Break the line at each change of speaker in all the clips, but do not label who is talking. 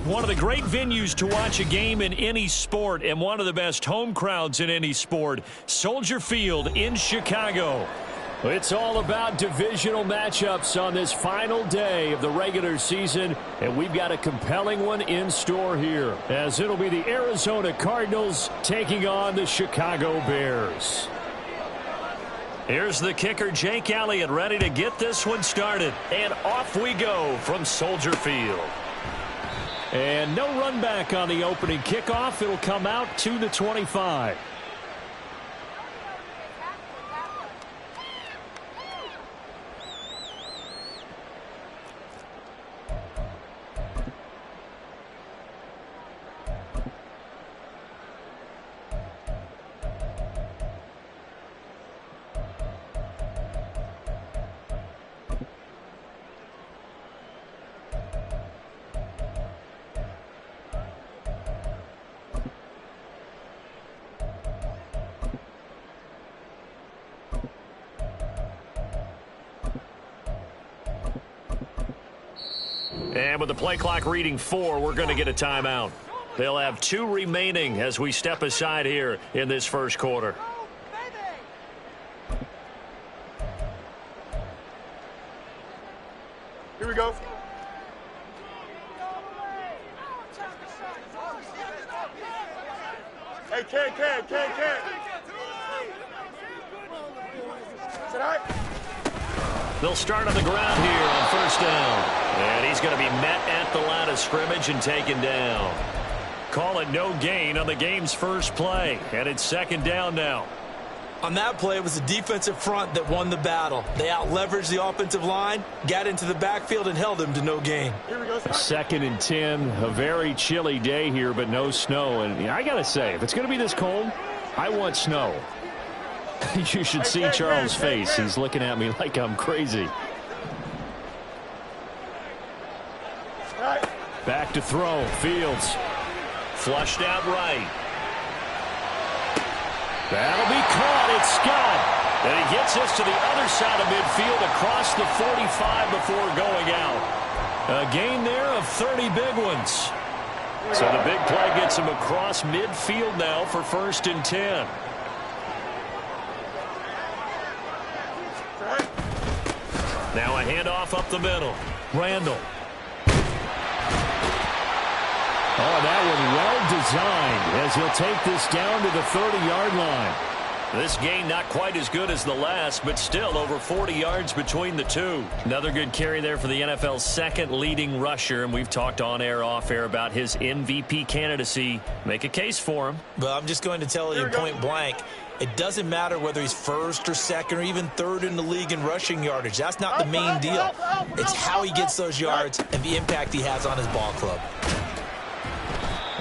One of the great venues to watch a game in any sport and one of the best home crowds in any sport, Soldier Field in Chicago. It's all about divisional matchups on this final day of the regular season, and we've got a compelling one in store here, as it'll be the Arizona Cardinals taking on the Chicago Bears. Here's the kicker, Jake Elliott, ready to get this one started. And off we go from Soldier Field. And no run back on the opening kickoff. It'll come out to the 25. And with the play clock reading 4, we're going to get a timeout. They'll have 2 remaining as we step aside here in this first quarter.
Here we go. Hey, Ken. Is it all right?
They'll start on the ground here on first down. And he's going to be met at the line of scrimmage and taken down. Call it no gain on the game's first play. And it's second down now.
On that play, it was the defensive front that won the battle. They out-leveraged the offensive line, got into the backfield, and held him to no gain.
Here we go.
Second and 10, a very chilly day here, but no snow. And I got to say, if it's going to be this cold, I want snow. You should see Charles' face. He's looking at me like I'm crazy. Back to throw. Fields. Flushed out right. That'll be caught. It's Scott. And he gets us to the other side of midfield across the 45 before going out. A gain there of 30 big ones. So the big play gets him across midfield now for first and 10. Now a handoff up the middle. Randall. Oh, that one well designed as he'll take this down to the 30-yard line. This game not quite as good as the last, but still over 40 yards between the two. Another good carry there for the NFL's second leading rusher, and we've talked on air, off air about his MVP candidacy. Make a case for him.
Well, I'm just going to tell you point blank, it doesn't matter whether he's first or second or even third in the league in rushing yardage. That's not the main deal. It's how he gets those yards and the impact he has on his ball club.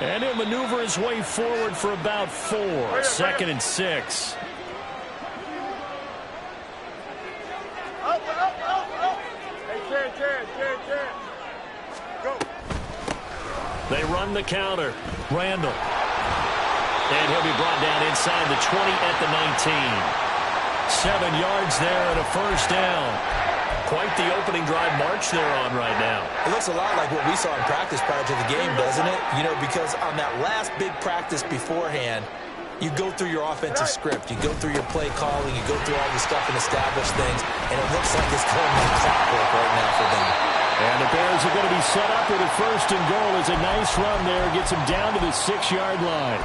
And he'll maneuver his way forward for about 4. Second and 6.
Hey, go.
They run the counter. Randall. And he'll be brought down inside the 20 at the 19. 7 yards there and a first down. Quite the opening drive march they're on right now.
It looks a lot like what we saw in practice prior to the game, doesn't it? You know, because on that last big practice beforehand, you go through your offensive script. You go through your play calling. You go through all the stuff and establish things. And it looks like it's going like clockwork right now for them.
And the Bears are going to be set up with a first and goal. As a nice run there. Gets them down to the 6-yard line.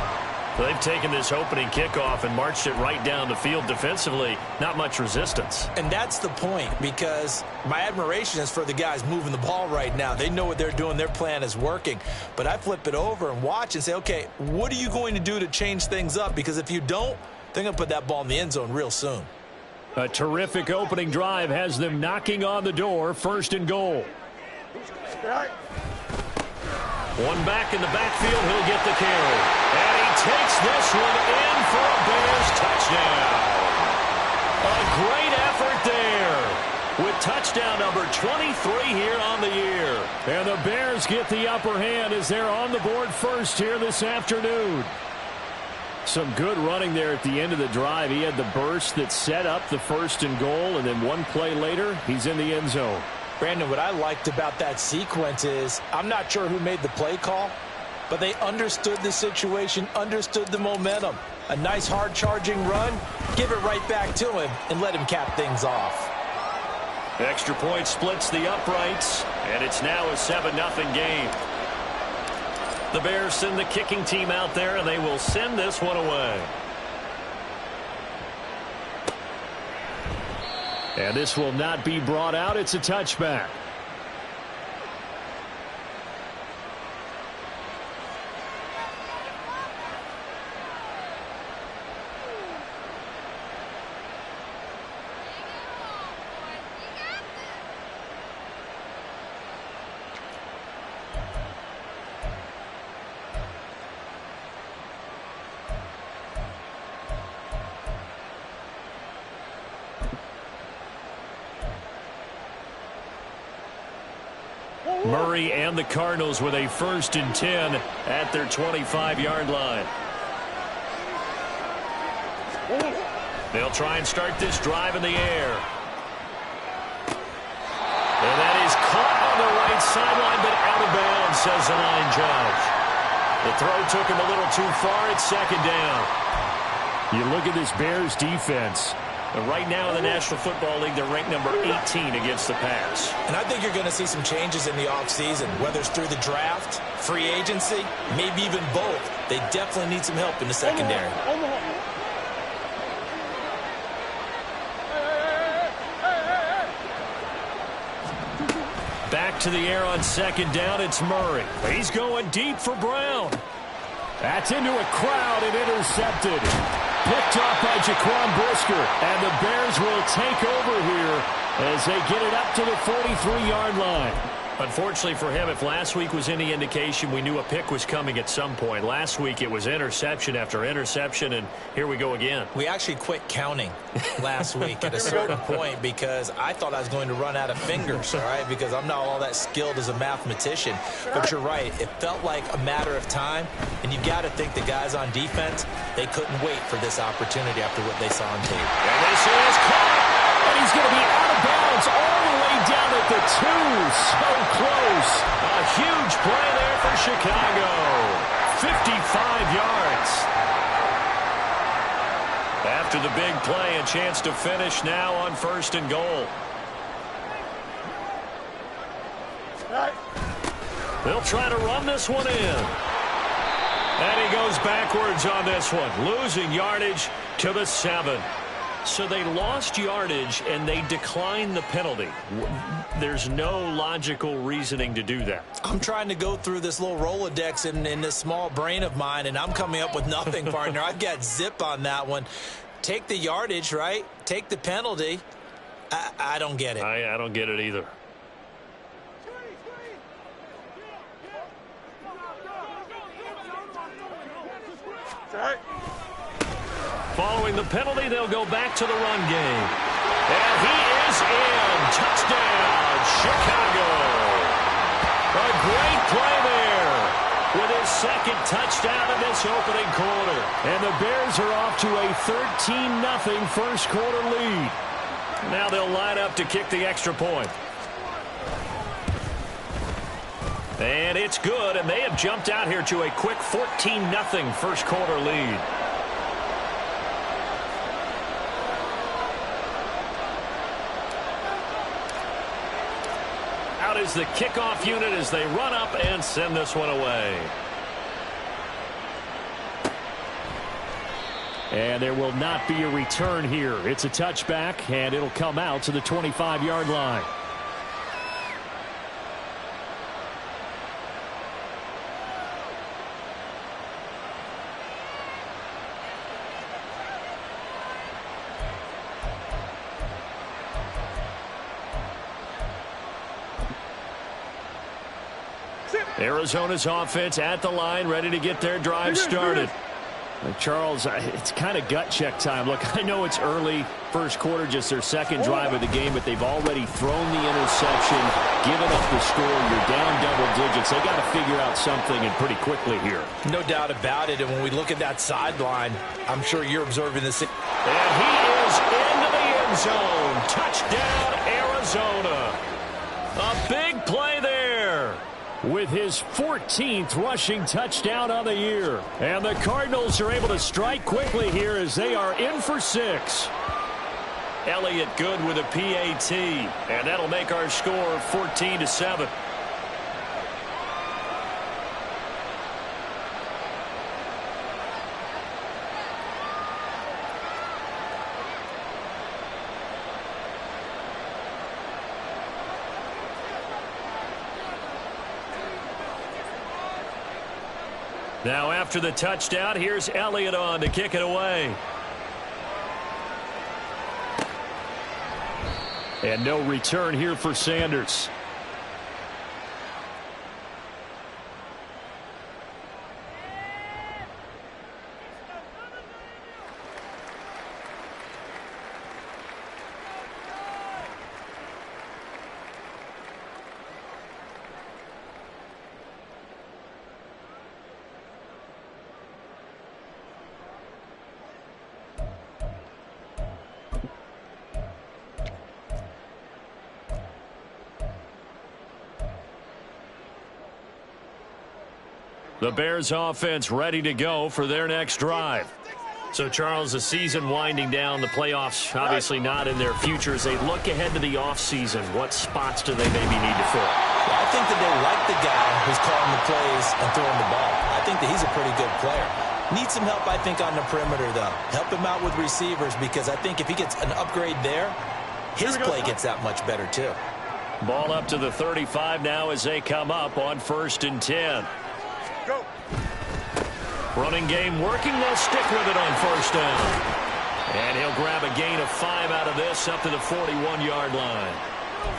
They've taken this opening kickoff and marched it right down the field defensively. Not much resistance.
And that's the point, because my admiration is for the guys moving the ball right now. They know what they're doing. Their plan is working. But I flip it over and watch and say, okay, what are you going to do to change things up? Because if you don't, they're going to put that ball in the end zone real soon.
A terrific opening drive has them knocking on the door. First and goal. One back in the backfield. He'll get the carry. And he takes this one in for a Bears touchdown. A great effort there with touchdown number 23 here on the year. And the Bears get the upper hand as they're on the board first here this afternoon. Some good running there at the end of the drive. He had the burst that set up the first and goal, and then one play later, he's in the end zone.
Brandon, what I liked about that sequence is I'm not sure who made the play call, but they understood the situation, understood the momentum. A nice hard-charging run, give it right back to him, and let him cap things off.
Extra point splits the uprights, and it's now a 7-0 game. The Bears send the kicking team out there, and they will send this one away. And this will not be brought out. It's a touchback. Murray and the Cardinals with a 1st and 10 at their 25-yard line. They'll try and start this drive in the air. And that is caught on the right sideline, but out of bounds, says the line judge. The throw took him a little too far. It's 2nd down. You look at this Bears defense. Right now in the National Football League, they're ranked number 18 against the pass.
And I think you're going to see some changes in the offseason, whether it's through the draft, free agency, maybe even both. They definitely need some help in the secondary.
Back to the air on 2nd down. It's Murray. He's going deep for Brown. That's into a crowd and intercepted. Picked off by Jaquan Brisker. And the Bears will take over here as they get it up to the 43-yard line. Unfortunately for him, if last week was any indication, we knew a pick was coming at some point. Last week it was interception after interception, and here we go again.
We actually quit counting last week at a certain point because I thought I was going to run out of fingers, all right, because I'm not all that skilled as a mathematician. But you're right. It felt like a matter of time, and you've got to think the guys on defense, they couldn't wait for this opportunity after what they saw on tape.
And this is caught, and he's going to be out of bounds all the way down at the 2. So close. A huge play there for Chicago. 55 yards. After the big play, a chance to finish now on 1st and goal. They'll try to run this one in. And he goes backwards on this one, losing yardage to the 7. So they lost yardage, and they declined the penalty. There's no logical reasoning to do that.
I'm trying to go through this little Rolodex in this small brain of mine, and I'm coming up with nothing, partner. I've got zip on that one. Take the yardage, right? Take the penalty. I don't get it.
I don't get it either. Following the penalty, they'll go back to the run game. And he is in. Touchdown, Chicago. A great play there with his 2nd touchdown in this opening quarter. And the Bears are off to a 13-0 first quarter lead. Now they'll line up to kick the extra point. And it's good, and they have jumped out here to a quick 14-0 first quarter lead. Out is the kickoff unit as they run up and send this one away. And there will not be a return here. It's a touchback, and it'll come out to the 25-yard line. Arizona's offense at the line, ready to get their drive started. Charles, it's kind of gut check time. Look, I know it's early, first quarter, just their 2nd drive of the game, but they've already thrown the interception, given up the score. You're down double digits. They got to figure out something, and pretty quickly here.
No doubt about it. And when we look at that sideline, I'm sure you're observing this.
And he is into the end zone. Touchdown, Arizona. A big play there with his 14th rushing touchdown on the year. And the Cardinals are able to strike quickly here as they are in for 6. Elliott good with a PAT, and that'll make our score 14-7. Now after the touchdown, here's Elliott on to kick it away. And no return here for Sanders. The Bears offense ready to go for their next drive. So, Charles, the season winding down, the playoffs obviously not in their future. As they look ahead to the offseason, what spots do they maybe need to fill?
Well, I think that they like the guy who's calling the plays and throwing the ball. I think that he's a pretty good player. Needs some help, I think, on the perimeter, though. Help him out with receivers, because I think if he gets an upgrade there, his play gets that much better, too.
Ball up to the 35 now as they come up on 1st and 10.
Go.
Running game working. They'll stick with it on 1st down. And he'll grab a gain of 5 out of this up to the 41-yard line.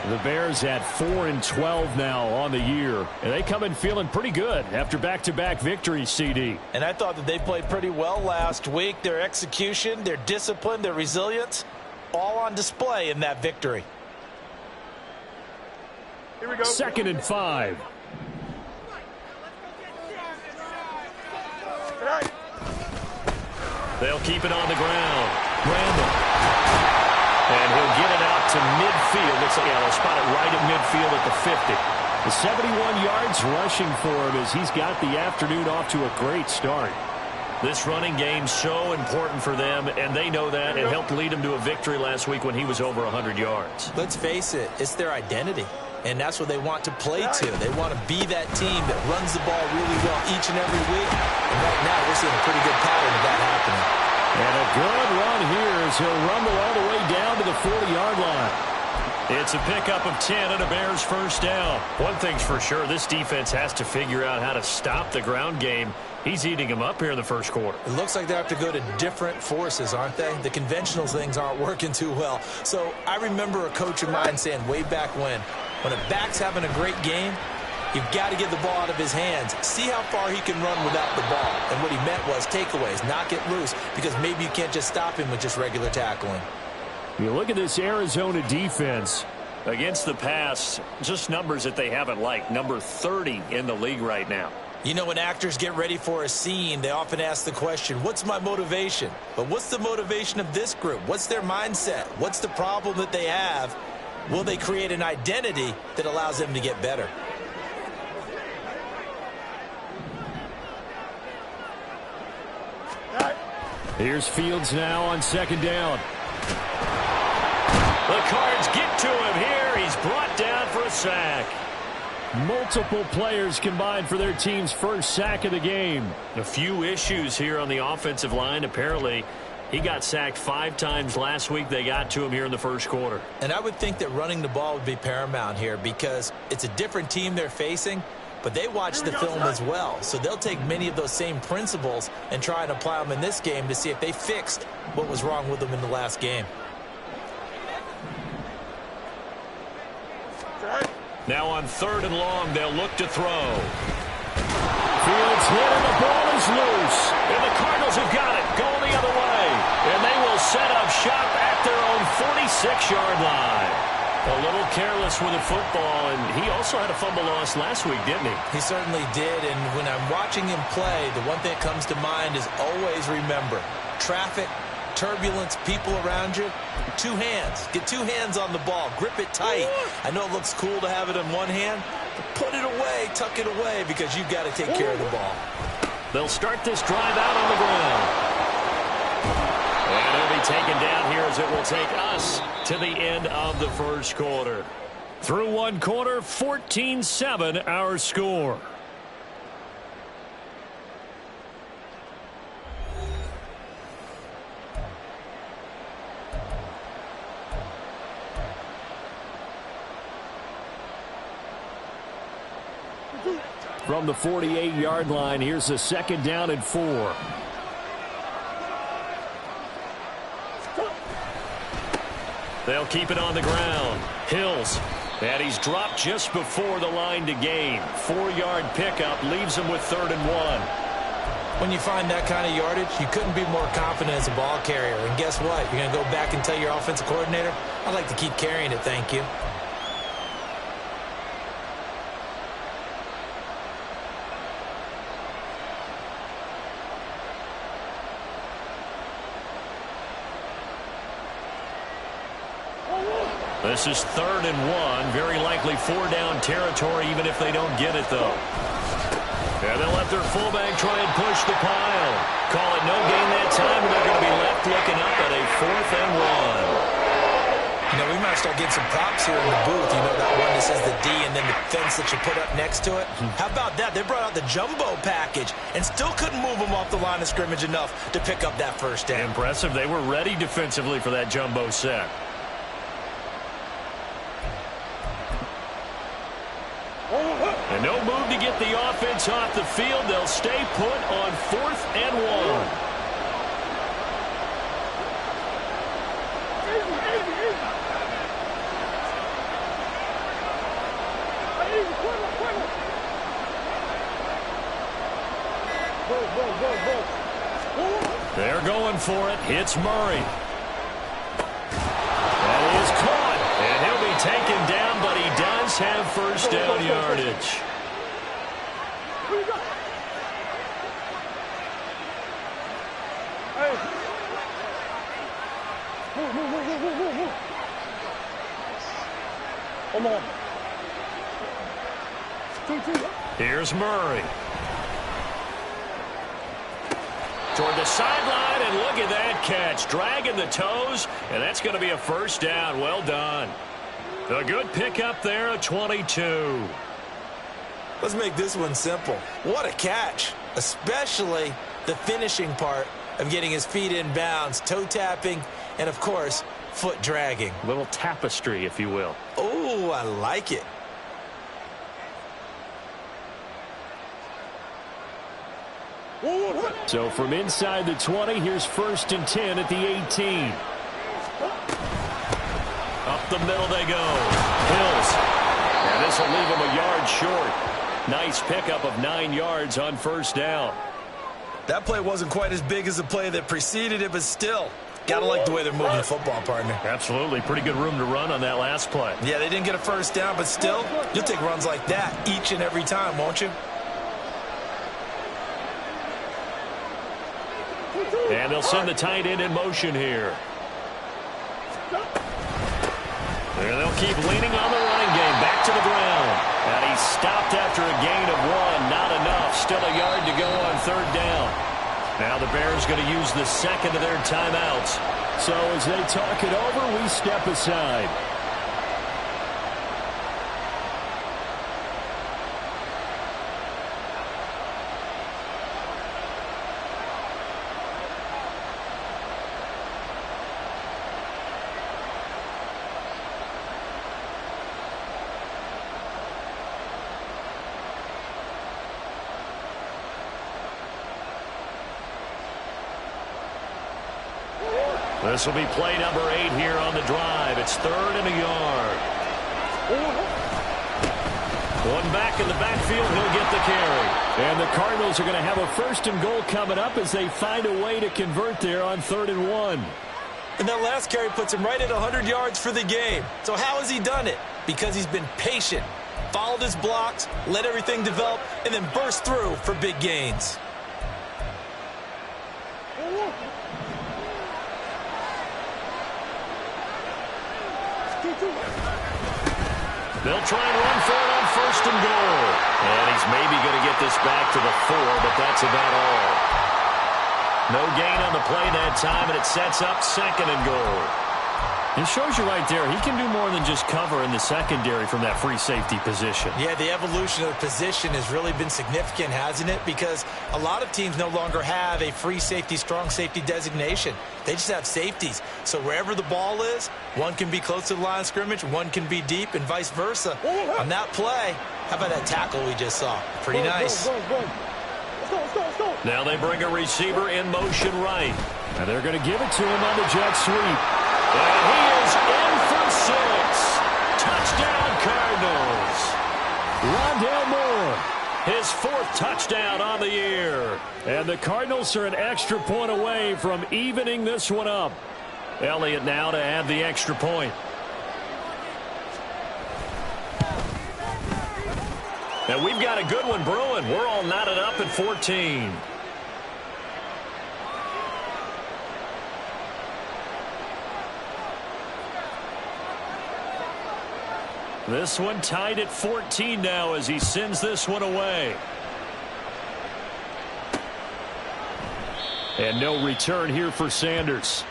The Bears at 4-12 now on the year. And they come in feeling pretty good after back-to-back victories, CD.
And I thought that they played pretty well last week. Their execution, their discipline, their resilience, all on display in that victory.
Here we go.
2nd and 5.
Right.
They'll keep it on the ground. Randall. And he'll get it out to midfield. Looks like they'll spot it right at midfield at the 50. The 71 yards rushing for him as he's got the afternoon off to a great start. This running game's so important for them, and they know that. It helped lead them to a victory last week when he was over 100 yards.
Let's face it, it's their identity. And that's what they want to play to. They want to be that team that runs the ball really well each and every week. And right now, we're seeing a pretty good pattern of that happening.
And a good run here as he'll rumble all the way down to the 40-yard line. It's a pickup of 10 and a Bears 1st down. One thing's for sure, this defense has to figure out how to stop the ground game. He's eating them up here in the 1st quarter.
It looks like they have to go to different forces, aren't they? The conventional things aren't working too well. So I remember a coach of mine saying way back when a back's having a great game, you've got to get the ball out of his hands. See how far he can run without the ball. And what he meant was takeaways, knock it loose, because maybe you can't just stop him with just regular tackling.
You look at this Arizona defense against the pass, just numbers that they haven't liked. Number 30 in the league right now.
You know, when actors get ready for a scene, they often ask the question, what's my motivation? But what's the motivation of this group? What's their mindset? What's the problem that they have? Will they create an identity that allows them to get better?
Here's Fields now on 2nd down. The Cards get to him here. He's brought down for a sack. Multiple players combined for their team's 1st sack of the game. A few issues here on the offensive line. Apparently, he got sacked 5 times last week. They got to him here in the 1st quarter.
And I would think that running the ball would be paramount here because it's a different team they're facing, but they watch the film as well. So they'll take many of those same principles and try and apply them in this game to see if they fixed what was wrong with them in the last game.
Now on 3rd and long, they'll look to throw. Fields hit and the ball is loose. And the Cardinals have got it, going the other way. And they will set up shop at their own 46-yard line. A little careless with the football, and he also had a fumble loss last week, didn't he?
He certainly did, and when I'm watching him play, the one thing that comes to mind is always remember, traffic turbulence, people around you, two hands. Get two hands on the ball. Grip it tight. I know it looks cool to have it in one hand, but put it away, tuck it away, because you've got to take care of the ball.
They'll start this drive out on the ground. And it'll be taken down here as it will take us to the end of the first quarter. Through one quarter, 14-7 our score. From the 48-yard line, here's a second down and 4. They'll keep it on the ground. Hills. And he's dropped just before the line to gain. 4-yard pickup leaves him with 3rd and 1.
When you find that kind of yardage, you couldn't be more confident as a ball carrier. And guess what? You're going to go back and tell your offensive coordinator, I'd like to keep carrying it, thank you.
This is 3rd and 1. Very likely 4-down territory, even if they don't get it, though. And they'll let their fullback try and push the pile. Call it no gain that time, and they're going to be left looking up at a 4th and 1.
You know, we might start getting some props here in the booth. You know, that one that says the D and then the fence that you put up next to it. How about that? They brought out the jumbo package and still couldn't move them off the line of scrimmage enough to pick up that first down.
Impressive. They were ready defensively for that jumbo set. And no move to get the offense off the field. They'll stay put on 4th and 1. They're going for it. It's Murray. That is caught. And he'll be taken down, but he does have first down yardage.
Come on.
Here's Murray. Toward the sideline, and look at that catch. Dragging the toes, and that's going to be a first down. Well done. A good pickup there at 22.
Let's make this one simple. What a catch, especially the finishing part of getting his feet in bounds, toe tapping, and, of course, foot dragging.
A little tapestry, if you will.
Oh, I like it.
So from inside the 20, here's 1st and 10 at the 18. Up the middle they go. Hills. And this will leave him a yard short. Nice pickup of 9 yards on first down.
That play wasn't quite as big as the play that preceded it, but still, gotta like the way they're moving the football, partner.
Absolutely. Pretty good room to run on that last play.
Yeah, they didn't get a first down, but still, you'll take runs like that each and every time, won't you?
And they'll send the tight end in motion here. And they'll keep leaning on the running game. Back to the ground. And he's stopped after a gain of 1. Not enough. Still a yard to go on 3rd down. Now the Bears going to use the second of their timeouts. So as they talk it over, we step aside. This will be play number 8 here on the drive. It's 3rd and a yard. One back in the backfield. He'll get the carry. And the Cardinals are going to have a 1st and goal coming up as they find a way to convert there on 3rd and 1.
And that last carry puts him right at 100 yards for the game. So how has he done it? Because he's been patient, followed his blocks, let everything develop, and then burst through for big gains.
They'll try and run for it on 1st and goal. And he's maybe going to get this back to the 4, but that's about all. No gain on the play that time, and it sets up 2nd and goal. It shows you right there, he can do more than just cover in the secondary from that free safety position.
Yeah, the evolution of the position has really been significant, hasn't it? Because a lot of teams no longer have a free safety, strong safety designation. They just have safeties. So wherever the ball is, one can be close to the line of scrimmage, one can be deep, and vice versa. On that play, how about that tackle we just saw? Pretty nice.
Let's go.
Now they bring a receiver in motion right. And they're going to give it to him on the jet sweep. And he is in for 6. Touchdown, Cardinals. Rondale Moore, his 4th touchdown on the year. And the Cardinals are an extra point away from evening this one up. Elliott now to add the extra point. And we've got a good one brewing. We're all knotted up at 14. This one tied at 14 now as he sends this one away. And no return here for Sanders.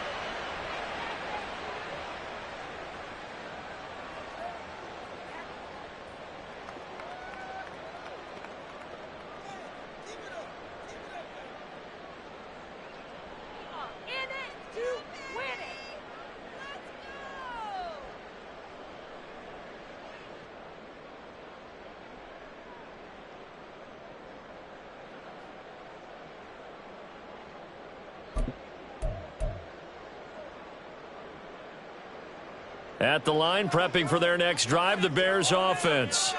At the line, prepping for their next drive, the Bears offense.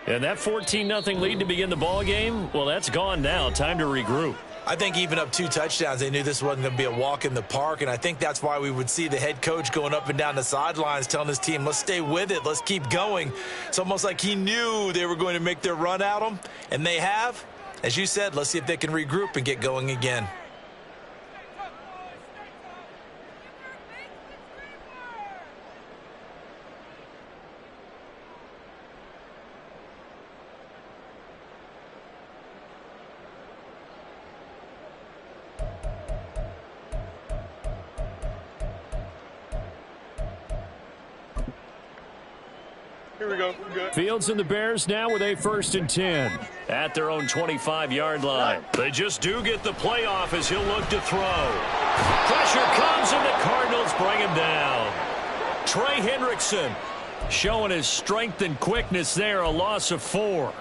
And that 14-0 lead to begin the ball game, well, that's gone now. Time to regroup.
I think even up 2 touchdowns, they knew this wasn't going to be a walk in the park, and I think that's why we would see the head coach going up and down the sidelines telling his team, let's stay with it, let's keep going. It's almost like he knew they were going to make their run at him, and they have. As you said, let's see if they can regroup and get going again.
Here we go. We're good.
Fields and the Bears now with a 1st and 10 at their own 25-yard line. They just do get the play off as he'll look to throw. Pressure comes and the Cardinals bring him down. Trey Hendrickson showing his strength and quickness there, a loss of 4.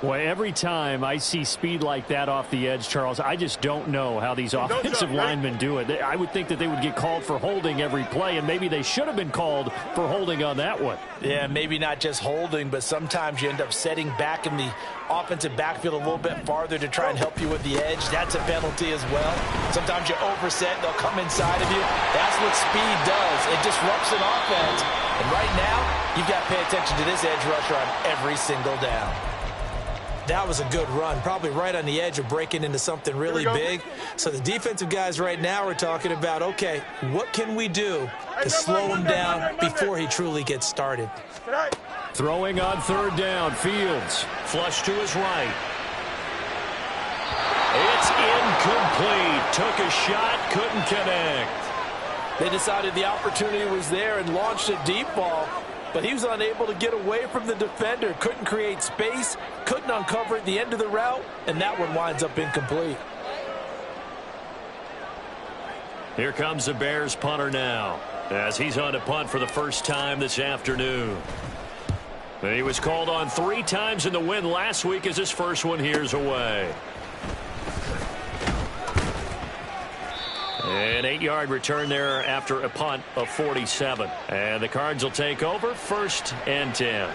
Boy, every time I see speed like that off the edge, Charles, I just don't know how these offensive linemen do it. I would think that they would get called for holding every play, and maybe they should have been called for holding on that one.
Yeah, maybe not just holding, but sometimes you end up setting back in the offensive backfield a little bit farther to try and help you with the edge. That's a penalty as well. Sometimes you overset, they'll come inside of you. That's what speed does. It disrupts an offense. And right now, you've got to pay attention to this edge rusher on every single down. That was a good run, probably right on the edge of breaking into something really big. So the defensive guys right now are talking about, okay, what can we do to slow him down before he truly gets started?
Throwing on 3rd down, Fields. Flush to his right. It's incomplete. Took a shot, couldn't connect.
They decided the opportunity was there and launched a deep ball, but he was unable to get away from the defender. Couldn't create space, couldn't uncover at the end of the route, and that one winds up incomplete.
Here comes the Bears punter now, as he's on to punt for the first time this afternoon. And he was called on 3 times in the win last week as his first one here's away. An 8-yard return there after a punt of 47. And the Cards will take over 1st and 10.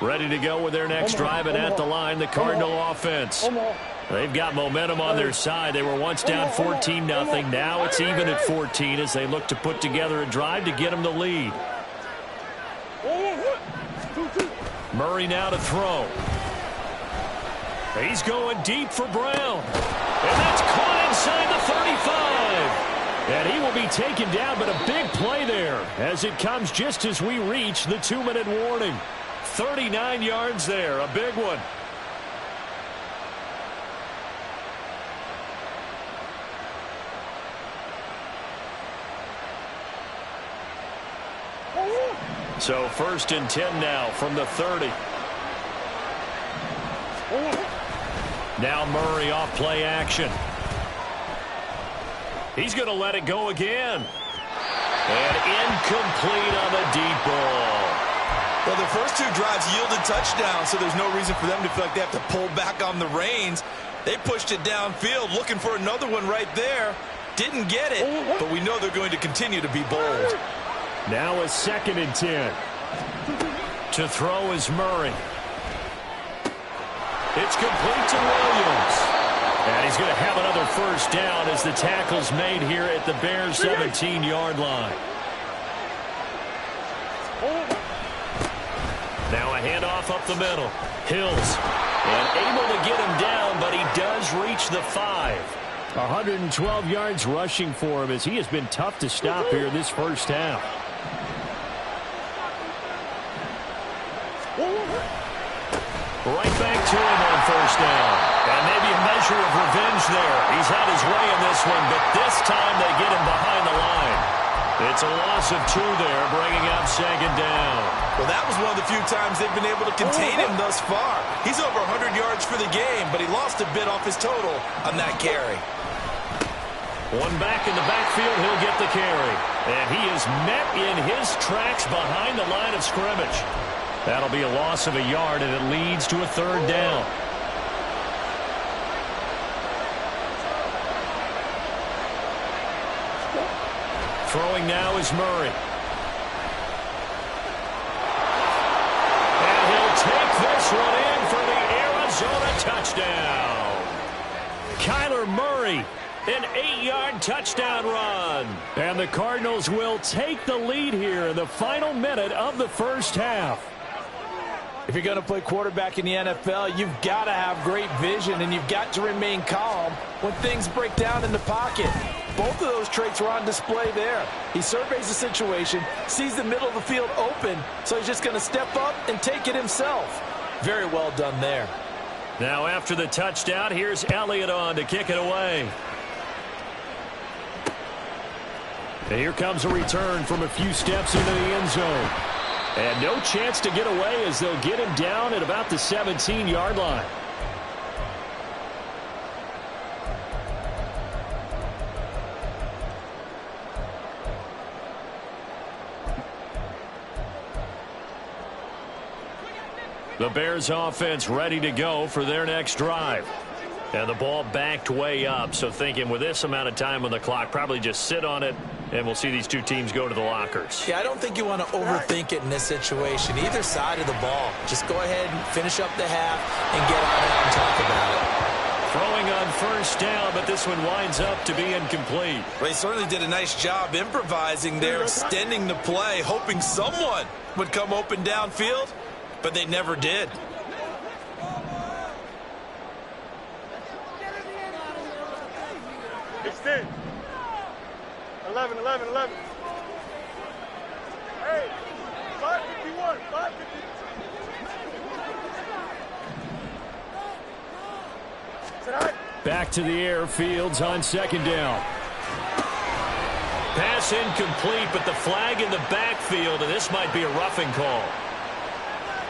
Ready to go with their next drive, and at the line, the Cardinal offense. They've got momentum on their side. They were once down 14-0. Now it's even at 14 as they look to put together a drive to get them the lead. Murray now to throw. He's going deep for Brown. And that's caught inside the 35. And he will be taken down, but a big play there as it comes just as we reach the 2-minute warning. 39 yards there, a big one. So 1st and 10 now from the 30. Now Murray off play action. He's going to let it go again. And incomplete on the deep ball.
Well, their first 2 drives yielded touchdowns, so there's no reason for them to feel like they have to pull back on the reins. They pushed it downfield, looking for another one right there. Didn't get it, but we know they're going to continue to be bold.
Now a 2nd and 10. To throw is Murray. It's complete to Williams. And he's going to have another first down as the tackle's made here at the Bears' 17-yard line. Now a handoff up the middle. Hills. And able to get him down, but he does reach the 5. 112 yards rushing for him as he has been tough to stop here in this first half. Right back to him on first down. And maybe a measure of revenge there. He's had his way in this one, but this time they get him behind the line. It's a loss of 2 there, bringing up 2nd down.
Well, that was one of the few times they've been able to contain him thus far. He's over 100 yards for the game, but he lost a bit off his total on that carry.
One back in the backfield, he'll get the carry. And he is met in his tracks behind the line of scrimmage. That'll be a loss of a yard, and it leads to a 3rd down. Throwing now is Murray. And he'll take this one in for the Arizona touchdown. Kyler Murray, an 8-yard touchdown run. And the Cardinals will take the lead here in the final minute of the first half.
If you're going to play quarterback in the NFL, you've got to have great vision, and you've got to remain calm when things break down in the pocket. Both of those traits were on display there. He surveys the situation, sees the middle of the field open, so he's just going to step up and take it himself. Very well done there.
Now after the touchdown, here's Elliott on to kick it away. And here comes a return from a few steps into the end zone. And no chance to get away as they'll get him down at about the 17-yard line. The Bears offense ready to go for their next drive. And the ball backed way up, so thinking with this amount of time on the clock, probably just sit on it, and we'll see these 2 teams go to the lockers.
Yeah, I don't think you want to overthink it in this situation. Either side of the ball. Just go ahead and finish up the half and get on out and talk about it.
Throwing on first down, but this one winds up to be incomplete.
Well, he certainly did a nice job improvising there, extending the play, hoping someone would come open downfield, but they never did.
Extend. 11, 11, 11. Hey, 551, 550.
Back to the air, Fields on 2nd down. Pass incomplete, but the flag in the backfield, and this might be a roughing call.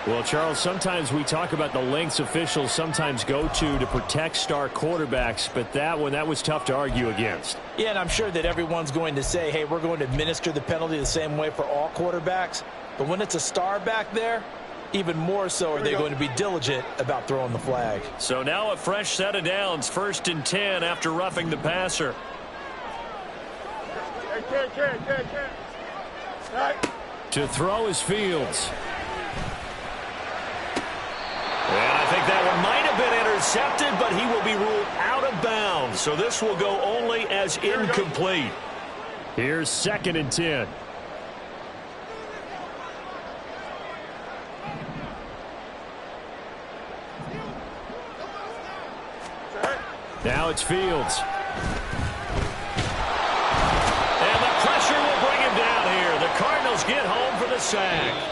Well, Charles, sometimes we talk about the lengths officials sometimes go to protect star quarterbacks, but that one, that was tough to argue against.
Yeah, and I'm sure that everyone's going to say, hey, we're going to administer the penalty the same way for all quarterbacks. But when it's a star back there, even more so are they going to be diligent about throwing the flag.
So now a fresh set of downs, 1st and 10 after roughing the passer. To throw is Fields. And I think that one might have been intercepted, but he will be ruled out of bounds. So this will go only as incomplete. Here's 2nd and 10. Now it's Fields. And the pressure will bring him down here. The Cardinals get home for the sack.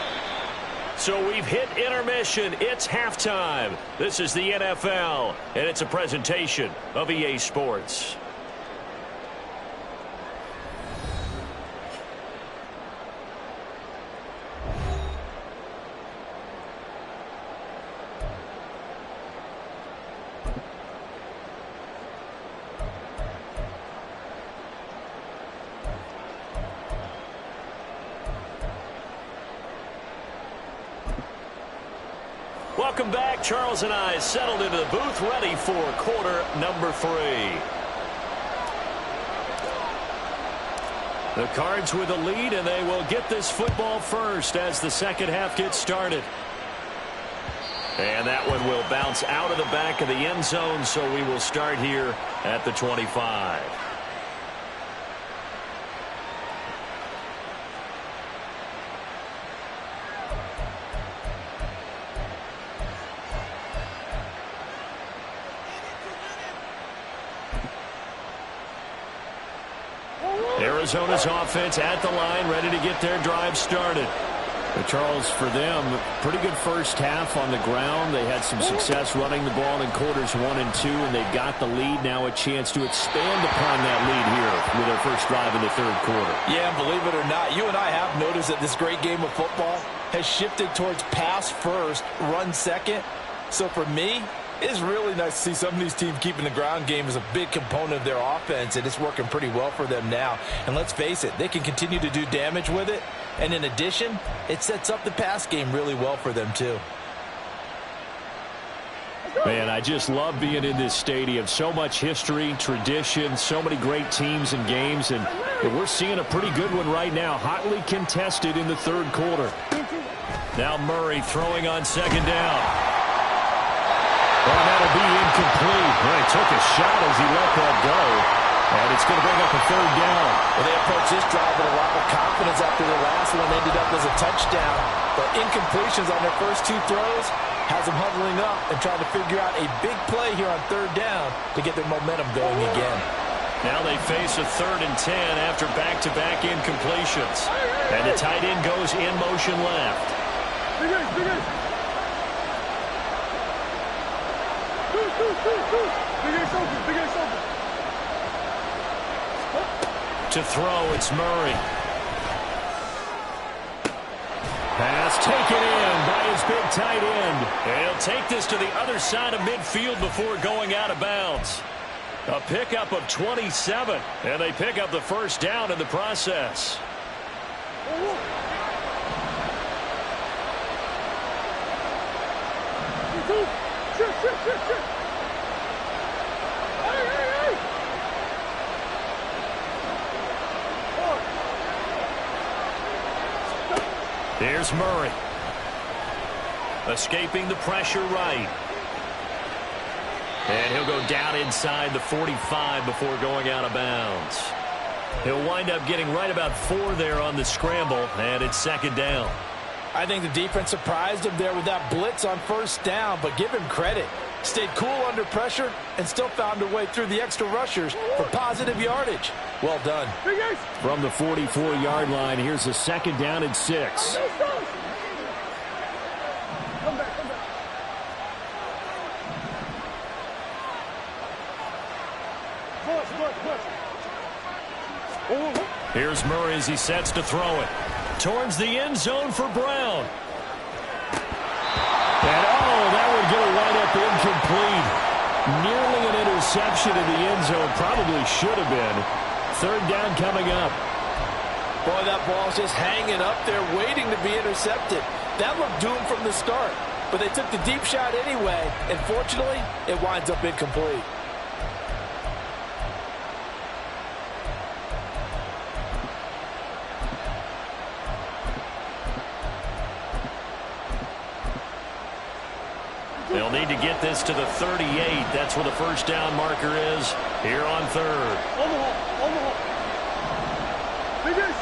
So we've hit intermission. It's halftime. This is the NFL, and it's a presentation of EA Sports. Welcome back. Charles and I settled into the booth, ready for quarter number 3. The Cards with the lead, and they will get this football first as the second half gets started. And that one will bounce out of the back of the end zone, so we will start here at the 25. Arizona's offense at the line, ready to get their drive started. But Charles, for them, pretty good first half on the ground. They had some success running the ball in quarters 1 and 2, and they've got the lead. Now a chance to expand upon that lead here with their first drive in the third quarter.
Yeah, and believe it or not, you and I have noticed that this great game of football has shifted towards pass first, run second. So for me, it's really nice to see some of these teams keeping the ground game as a big component of their offense, and it's working pretty well for them now. And let's face it, they can continue to do damage with it. And in addition, it sets up the pass game really well for them too.
Man, I just love being in this stadium. So much history, tradition, so many great teams and games, and we're seeing a pretty good one right now. Hotly contested in the third quarter. Now Murray throwing on second down. Well, that'll be incomplete. Well, he took a shot as he let that go. And it's going to bring up a third down.
Well, they approached this drive with a lot of confidence after the last one ended up as a touchdown. But incompletions on their first 2 throws has them huddling up and trying to figure out a big play here on third down to get their momentum going again.
Now they face a 3rd and 10 after back-to-back incompletions. And the tight end goes in motion left.
Big ace.
To throw, it's Murray. Pass taken in by his big tight end. And he'll take this to the other side of midfield before going out of bounds. A pickup of 27, and they pick up the first down in the process. Here's Murray. Escaping the pressure right. And he'll go down inside the 45 before going out of bounds. He'll wind up getting right about 4 there on the scramble, and it's second down.
I think the defense surprised him there with that blitz on first down, but give him credit. Stayed cool under pressure and still found a way through the extra rushers for positive yardage. Well done.
From the 44-yard line, here's a second down and 6.
Come back.
Here's Murray as he sets to throw it. Towards the end zone for Brown. And that would get a wind up incomplete. Nearly an interception in the end zone. Probably should have been. Third down coming up.
Boy, that ball's just hanging up there waiting to be intercepted. That looked doomed from the start. But they took the deep shot anyway. And fortunately, it winds up incomplete.
They'll need to get this to the 38. That's where the first down marker is here on third.
On the hole. On the hole. Finish.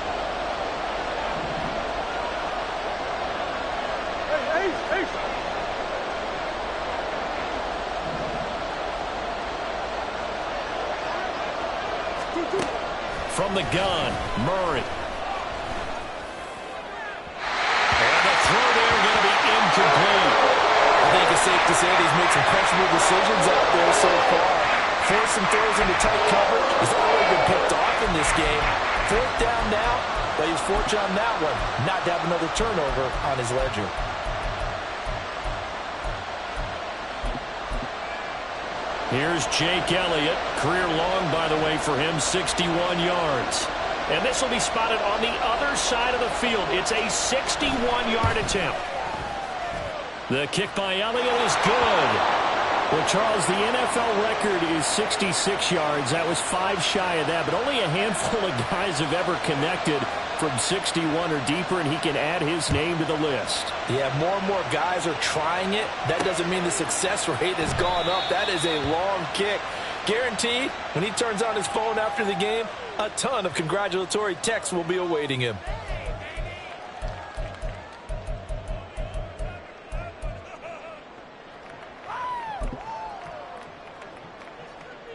Hey.
From the gun, Murray. And the throw there going to be incomplete.
I think it's safe to say he's made some questionable decisions out there so far. Forcing throws into tight coverage. He's already been picked off in this game. Fourth down now, but he's fortunate on that one not to have another turnover on his ledger.
Here's Jake Elliott. Career long, by the way, for him, 61 yards. And this will be spotted on the other side of the field. It's a 61-yard attempt. The kick by Elliott is good. Well, Charles, the NFL record is 66 yards. That was 5 shy of that, but only a handful of guys have ever connected from 61 or deeper, and he can add his name to the list.
Yeah, more and more guys are trying it. That doesn't mean the success rate has gone up. That is a long kick. Guaranteed, when he turns on his phone after the game, a ton of congratulatory texts will be awaiting him.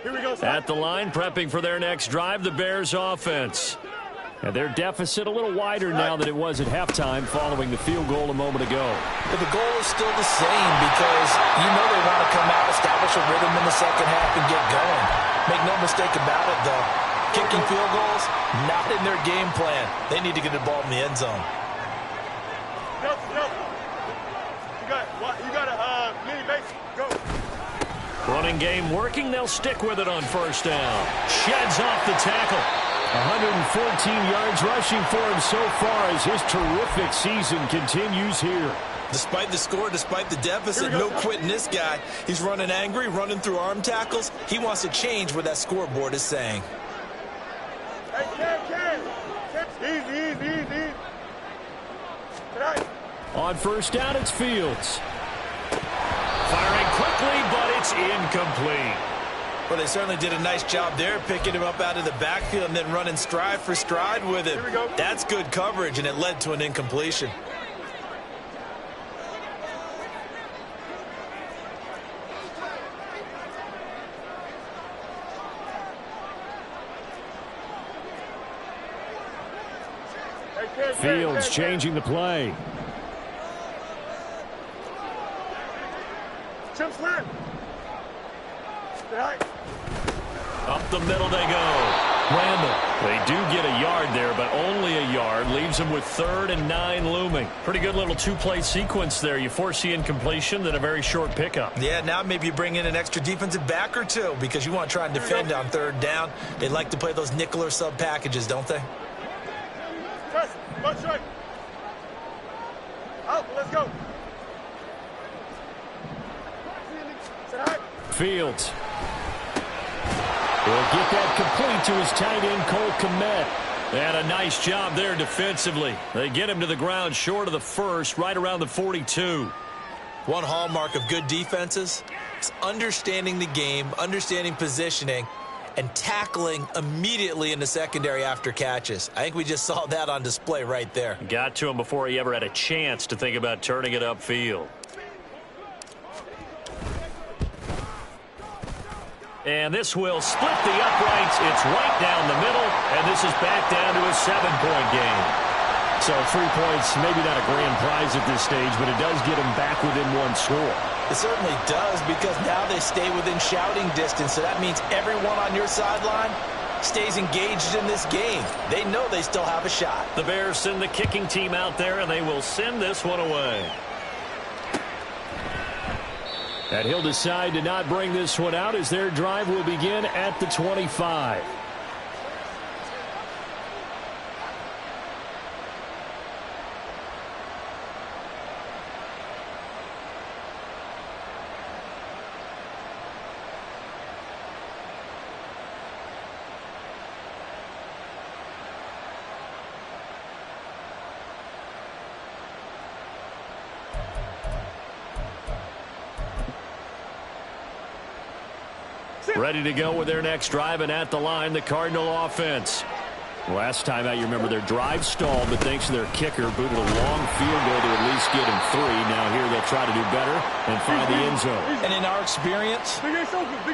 Here we go.
At the line, prepping for their next drive, the Bears offense. And their deficit a little wider now than it was at halftime following the field goal a moment ago.
But the goal is still the same because you know they want to come out, establish a rhythm in the second half, and get going. Make no mistake about it, though. Kicking field goals, not in their game plan. They need to get the ball in the end zone.
Yep. You got a mini base. Go.
Running game working. They'll stick with it on first down. Sheds off the tackle. 114 yards rushing for him so far as his terrific season continues here.
Despite the score, despite the deficit, no quitting this guy. He's running angry, running through arm tackles. He wants to change what that scoreboard is saying.
Hey, Ken. Easy. Tonight.
On first down, it's Fields. Firing quickly, but it's incomplete.
Well, they certainly did a nice job there, picking him up out of the backfield and then running stride for stride with him.
Here we go.
That's good coverage, and it led to an incompletion.
Fields changing the play.
Chip slant. Tonight.
Up the middle they go. Randall. They do get a yard there, but only a yard. Leaves them with 3rd and 9 looming. Pretty good little two-play sequence there. You force the incompletion, then a very short pickup.
Yeah, now maybe you bring in an extra defensive back or two because you want to try and defend on 3rd down. They like to play those nickel or sub packages, don't they?
Press. One strike. Out. Let's go. Tonight.
Fields. He'll get that complete to his tight end, Cole Kmet. And a nice job there defensively. They get him to the ground short of the first, right around the 42.
One hallmark of good defenses is understanding the game, understanding positioning, and tackling immediately in the secondary after catches. I think we just saw that on display right there.
Got to him before he ever had a chance to think about turning it upfield. And this will split the uprights. It's right down the middle, and this is back down to a 7-point game. So 3 points, maybe not a grand prize at this stage, but it does get them back within 1 score.
It certainly does because now they stay within shouting distance, so that means everyone on your sideline stays engaged in this game. They know they still have a shot.
The Bears send the kicking team out there, and they will send this one away. And he'll decide to not bring this one out as their drive will begin at the 25. Ready to go with their next drive, and at the line, the Cardinal offense. Last time out, you remember their drive stalled, but thanks to their kicker, booted a long field goal to at least get him 3. Now here they'll try to do better and find the end zone.
And in our experience,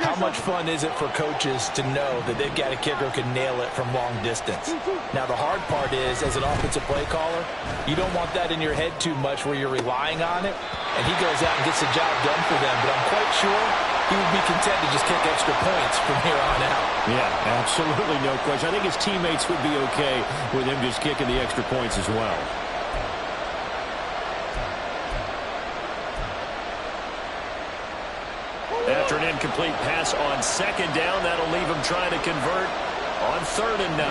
how much fun is it for coaches to know that they've got a kicker who can nail it from long distance? Now the hard part is, as an offensive play caller, you don't want that in your head too much where you're relying on it, and he goes out and gets the job done for them. But I'm quite sure he would be content to just kick extra points from here on out.
Yeah, absolutely no question. I think his teammates would be okay with him just kicking the extra points as well. After an incomplete pass on second down, that'll leave him trying to convert on 3rd and 9.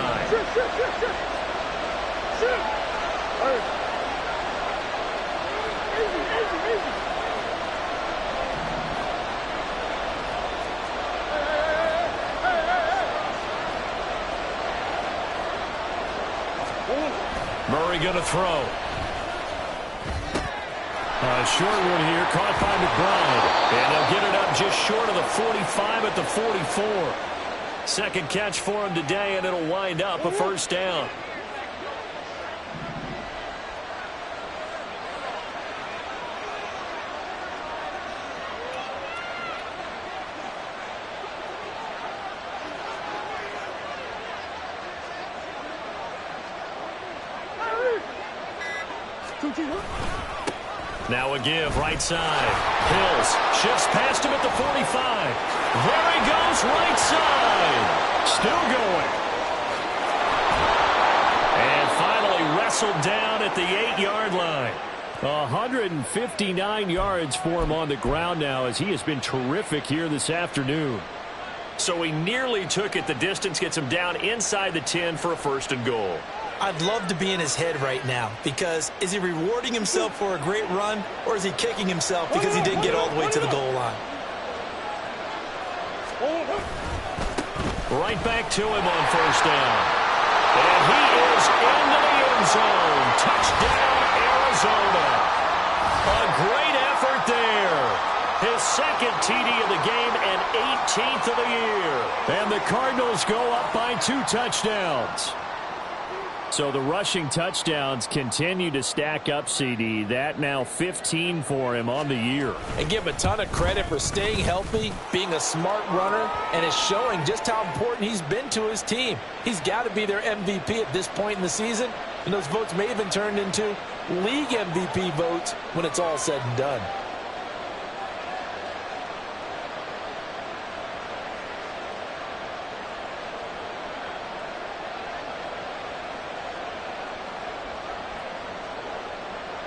Murray going to throw. A short one here, caught by McBride. And they'll get it up just short of the 45 at the 44. Second catch for him today, and it'll wind up a first down. Now a give, right side. Hills shifts past him at the 45. There he goes, right side. Still going. And finally wrestled down at the 8-yard line. 159 yards for him on the ground now, as he has been terrific here this afternoon. So he nearly took it the distance, gets him down inside the 10 for a 1st and goal.
I'd love to be in his head right now, because is he rewarding himself for a great run, or is he kicking himself because he didn't get all the way to the goal line?
Right back to him on 1st down. And he is into the end zone. Touchdown, Arizona. A great effort there. His 2nd TD of the game and 18th of the year. And the Cardinals go up by 2 touchdowns. So the rushing touchdowns continue to stack up, CD. That now 15 for him on the year.
And give him a ton of credit for staying healthy, being a smart runner, and is showing just how important he's been to his team. He's got to be their MVP at this point in the season, and those votes may have been turned into league MVP votes when it's all said and done.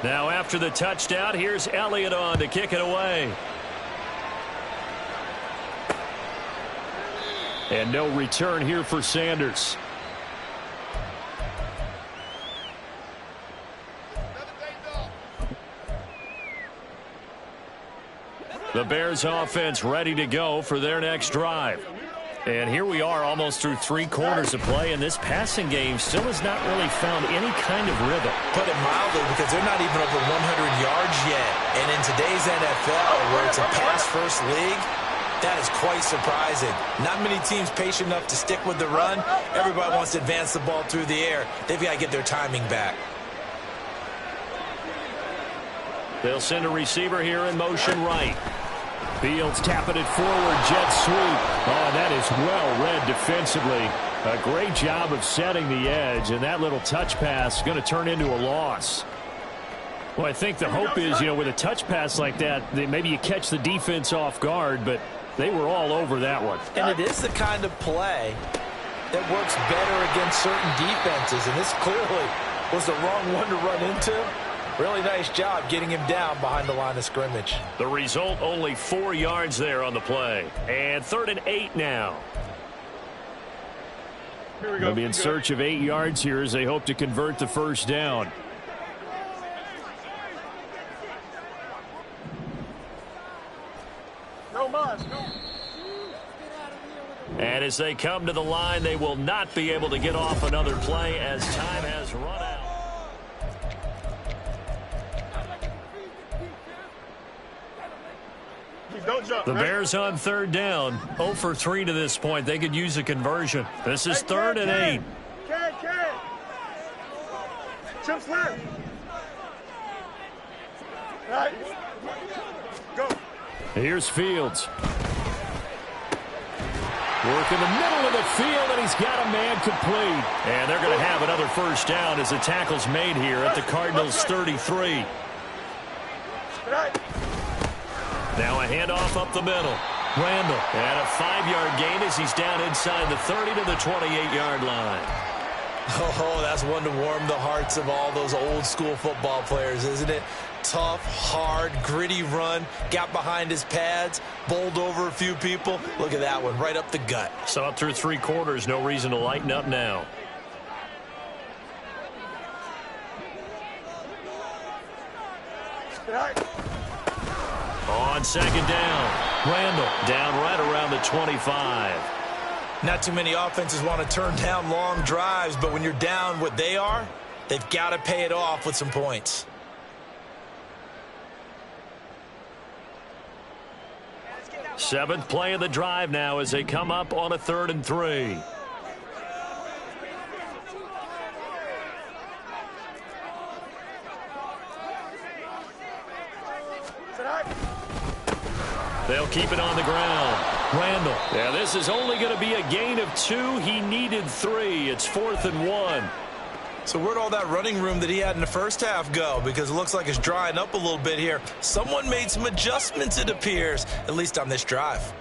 Now after the touchdown, here's Elliott on to kick it away. And no return here for Sanders. The Bears offense ready to go for their next drive. And here we are almost through 3 quarters of play, and this passing game still has not really found any kind of rhythm.
Put it mildly, because they're not even over 100 yards yet. And in today's NFL, where it's a pass-first league, that is quite surprising. Not many teams patient enough to stick with the run. Everybody wants to advance the ball through the air. They've got to get their timing back.
They'll send a receiver here in motion right. Fields tapping it forward, jet sweep. Oh, that is well read defensively. A great job of setting the edge, and that little touch pass is going to turn into a loss. Well, I think the hope is, with a touch pass like that, maybe you catch the defense off guard, but they were all over that one.
And it is the kind of play that works better against certain defenses, and this clearly was the wrong one to run into. Really nice job getting him down behind the line of scrimmage.
The result, only 4 yards there on the play. And 3rd and 8 now. They'll be in search of 8 yards here as they hope to convert the 1st down. And as they come to the line, they will not be able to get off another play as time has run out.
Don't jump.
The Bears on third down. 0 for 3 to this point. They could use a conversion. This is third and 8.
Can. Chip slip. Right. Go.
Here's Fields. Work in the middle of the field, and he's got a man complete. And they're going to have another first down as the tackle's made here at the Cardinals' 33. Now a handoff up the middle. Randall, and a 5-yard gain as he's down inside the 30 to the 28-yard line.
Oh, that's one to warm the hearts of all those old-school football players, isn't it? Tough, hard, gritty run. Got behind his pads, bowled over a few people. Look at that one, right up the gut.
So up through 3 quarters, no reason to lighten up now. On second down, Randall down right around the 25.
Not too many offenses want to turn down long drives, but when you're down what they are, they've got to pay it off with some points.
Seventh play of the drive now as they come up on a 3rd and 3. They'll keep it on the ground. Randall. Yeah, this is only going to be a gain of 2. He needed 3. It's 4th and 1.
So where'd all that running room that he had in the first half go? Because it looks like it's drying up a little bit here. Someone made some adjustments, it appears, at least on this drive.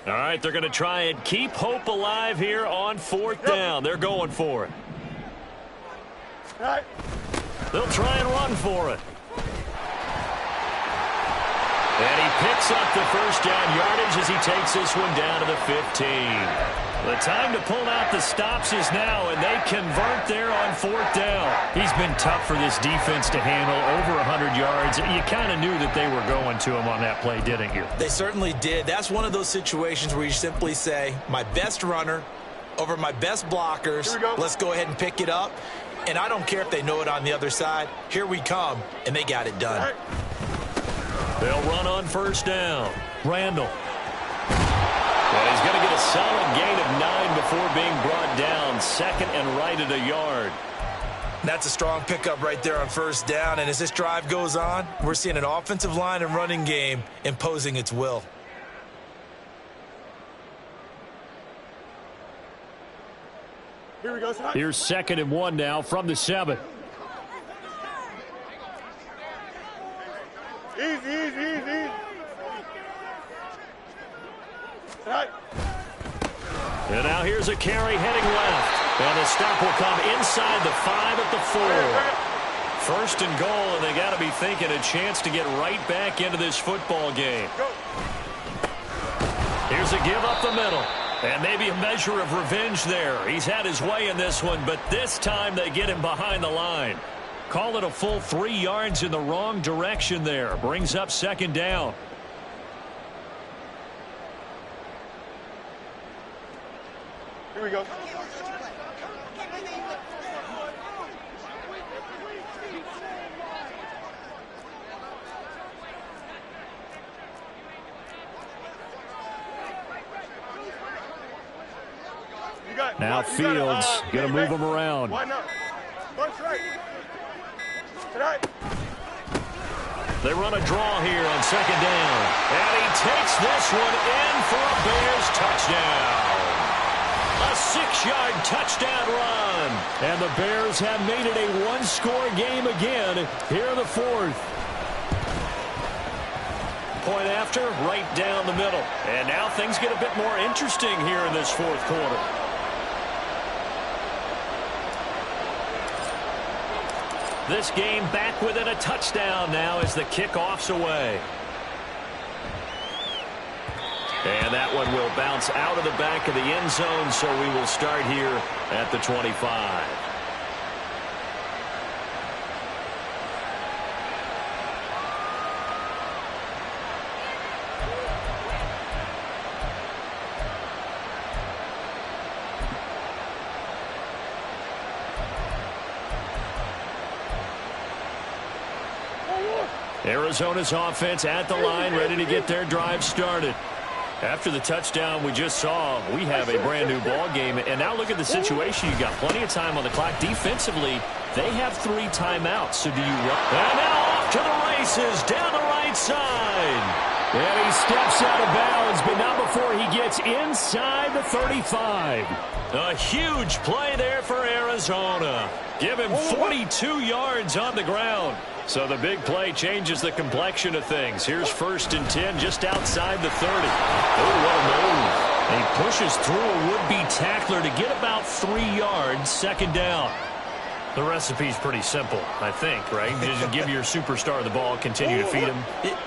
All right, they're going to try and keep hope alive here on 4th down. They're going for it. They'll try and run for it. And he picks up the first down yardage as he takes this one down to the 15. The time to pull out the stops is now, and they convert there on 4th down. He's been tough for this defense to handle, over 100 yards. You kind of knew that they were going to him on that play, didn't you?
They certainly did. That's one of those situations where you simply say, my best runner over my best blockers. Let's go ahead and pick it up. And I don't care if they know it on the other side. Here we come, and they got it done.
They'll run on first down. Randall. And he's going to get a solid gain of 9 before being brought down. 2nd and right at a yard.
That's a strong pickup right there on first down. And as this drive goes on, we're seeing an offensive line and running game imposing its will.
Here we go.
Here's 2nd and 1 now from the 7.
Easy.
And now here's a carry heading left. And the stop will come inside the 5 at the 4. 1st and goal, and they got to be thinking a chance to get right back into this football game. Here's a give up the middle. And maybe a measure of revenge there. He's had his way in this one, but this time they get him behind the line. Call it a full 3 yards in the wrong direction there. Brings up 2nd down.
Here we go.
Now Fields going to move him around.
Why not? Bunch right.
They run a draw here on 2nd down. And he takes this one in for a Bears touchdown. A 6-yard touchdown run. And the Bears have made it a 1-score game again here in the 4th. Point after, right down the middle. And now things get a bit more interesting here in this 4th quarter. This game back within a touchdown now as the kickoff's away. And that one will bounce out of the back of the end zone, so we will start here at the 25. Arizona's offense at the line, ready to get their drive started. After the touchdown we just saw, we have a brand-new ball game. And now look at the situation. You've got plenty of time on the clock. Defensively, they have 3 timeouts. So do you run? And now off to the races down the right side. And he steps out of bounds, but not before he gets inside the 35. A huge play there for Arizona. Give him 42 yards on the ground. So the big play changes the complexion of things. Here's 1st and 10 just outside the 30. Oh, what a move. And he pushes through a would-be tackler to get about 3 yards, 2nd down. The recipe's pretty simple, I think, right? Just give your superstar the ball, continue to feed him.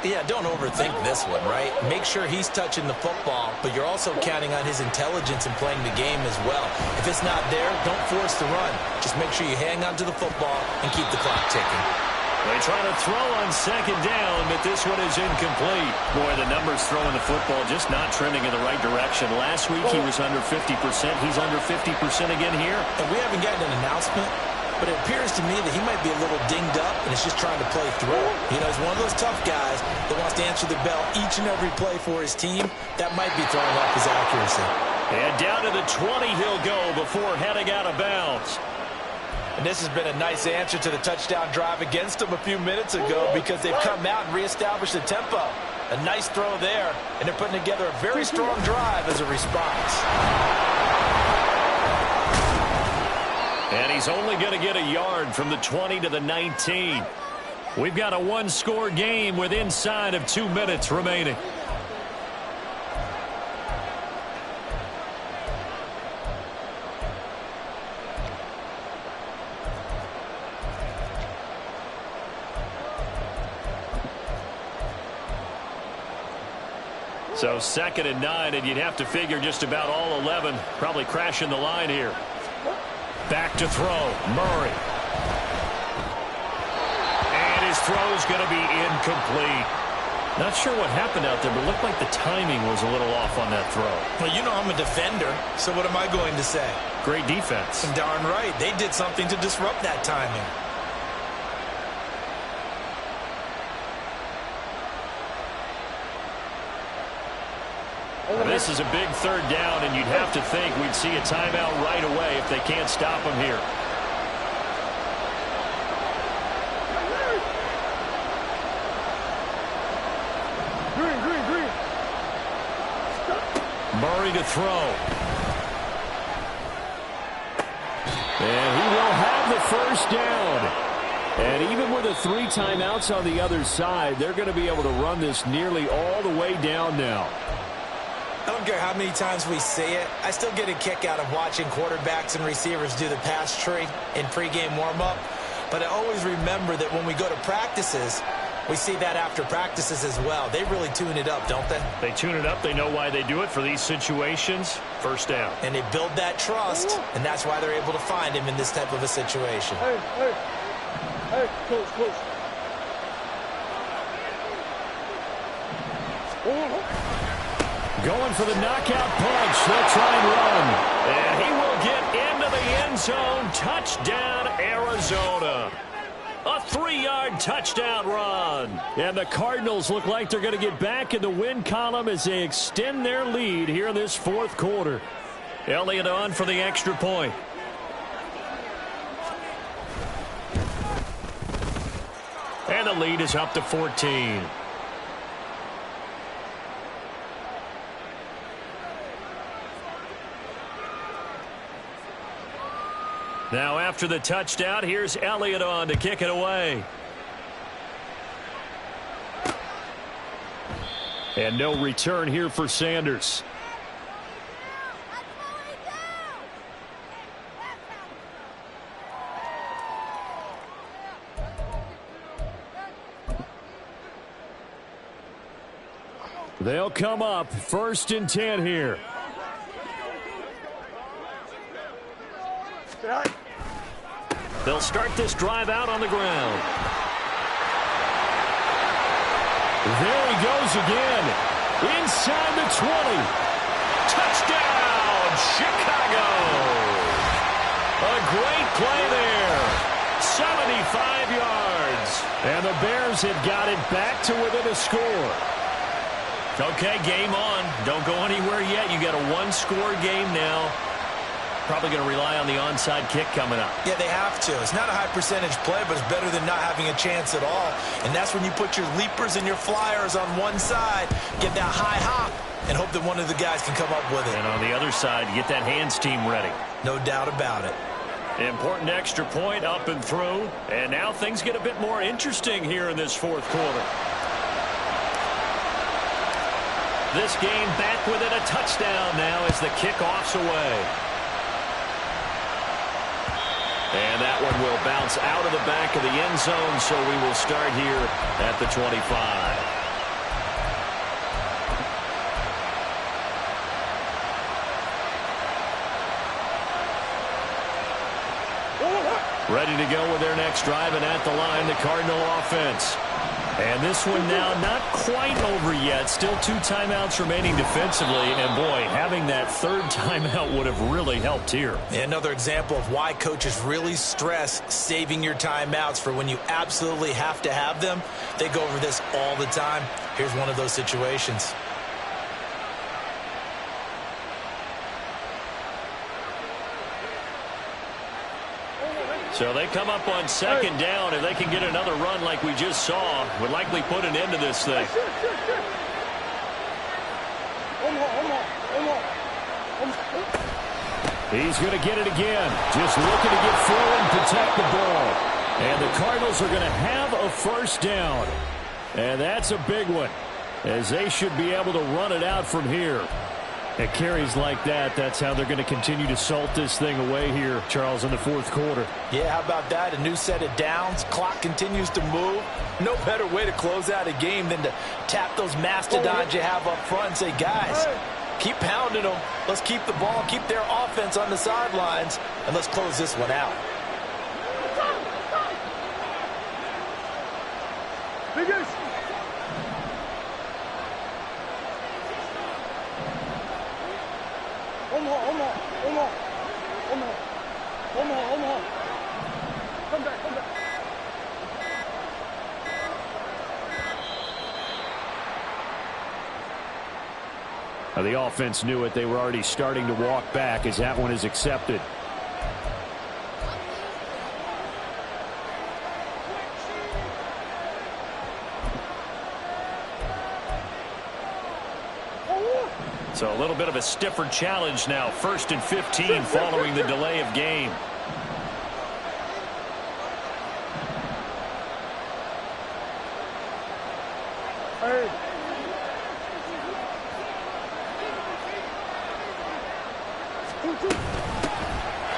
Yeah, don't overthink this one, right? Make sure he's touching the football, but you're also counting on his intelligence in playing the game as well. If it's not there, don't force the run. Just make sure you hang on to the football and keep the clock ticking.
They try to throw on 2nd down, but this one is incomplete. Boy, the numbers throwing the football just not trending in the right direction. Last week he was under 50%. He's under 50% again here.
And we haven't gotten an announcement, but it appears to me that he might be a little dinged up and is just trying to play through. You know, he's one of those tough guys that wants to answer the bell each and every play for his team. That might be throwing off his accuracy.
And down to the 20 he'll go before heading out of bounds.
And this has been a nice answer to the touchdown drive against them a few minutes ago because they've come out and reestablished the tempo. A nice throw there, and they're putting together a very strong drive as a response.
And he's only going to get a yard from the 20 to the 19. We've got a 1-score game with inside of 2 minutes remaining. So 2nd and 9, and you'd have to figure just about all 11 probably crashing the line here. Back to throw, Murray. And his throw's going to be incomplete. Not sure what happened out there, but it looked like the timing was a little off on that throw.
Well, you know I'm a defender, so what am I going to say?
Great defense.
And darn right, they did something to disrupt that timing.
This is a big 3rd down, and you'd have to think we'd see a timeout right away if they can't stop him here.
Green.
Murray to throw. And he will have the 1st down. And even with the 3 timeouts on the other side, they're going to be able to run this nearly all the way down now.
I don't care how many times we say it, I still get a kick out of watching quarterbacks and receivers do the pass tree in pregame warm-up. But I always remember that when we go to practices, we see that after practices as well. They really tune it up, don't they?
They tune it up. They know why they do it for these situations. 1st down.
And they build that trust, and that's why they're able to find him in this type of a situation.
Hey, close.
Going for the knockout punch. They'll try and run. And he will get into the end zone. Touchdown, Arizona. A 3-yard touchdown run. And the Cardinals look like they're going to get back in the win column as they extend their lead here in this 4th quarter. Elliott on for the extra point. And the lead is up to 14. Now after the touchdown, here's Elliott on to kick it away. And no return here for Sanders. They'll come up 1st and 10 here. They'll start this drive out on the ground. There he goes again. Inside the 20. Touchdown, Chicago. A great play there. 75 yards. And the Bears have got it back to within a score. Okay, game on. Don't go anywhere yet. You got a one-score game now. Probably going to rely on the onside kick coming up.
Yeah, they have to. It's not a high-percentage play, but it's better than not having a chance at all. And that's when you put your leapers and your flyers on one side, get that high hop, and hope that one of the guys can come up with it.
And on the other side, get that hands team ready.
No doubt about it.
Important extra point up and through. And now things get a bit more interesting here in this fourth quarter. This game back within a touchdown now as the kickoff's away. And that one will bounce out of the back of the end zone, so we will start here at the 25. Ready to go with their next drive, and at the line, the Cardinal offense. And this one now not quite over yet. Still 2 timeouts remaining defensively. And, boy, having that third timeout would have really helped here.
Another example of why coaches really stress saving your timeouts for when you absolutely have to have them. They go over this all the time. Here's one of those situations.
So they come up on second down, and they can get another run like we just saw. Would likely put an end to this thing. He's going to get it again. Just looking to get through and protect the ball. And the Cardinals are going to have a first down. And that's a big one, as they should be able to run it out from here. At carries like that, that's how they're going to continue to salt this thing away here, Charles, in the fourth quarter.
Yeah, how about that? A new set of downs. Clock continues to move. No better way to close out a game than to tap those mastodons you have up front and say, guys, keep pounding them. Let's keep the ball, keep their offense on the sidelines, and let's close this one out.
The offense knew it. They were already starting to walk back as that one is accepted. So a little bit of a stiffer challenge now. 1st and 15 following the delay of game.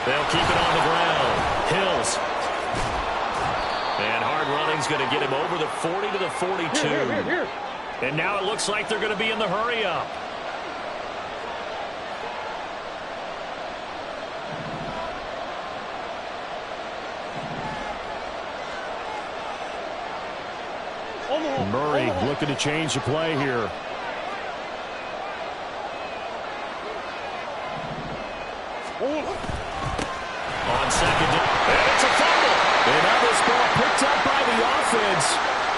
They'll keep it on the ground. Hills. And hard running's going to get him over the 40 to the 42.
Here.
And now it looks like they're going to be in the hurry up. Murray looking to change the play here. On second down, and it's a fumble. And now this ball picked up by the offense.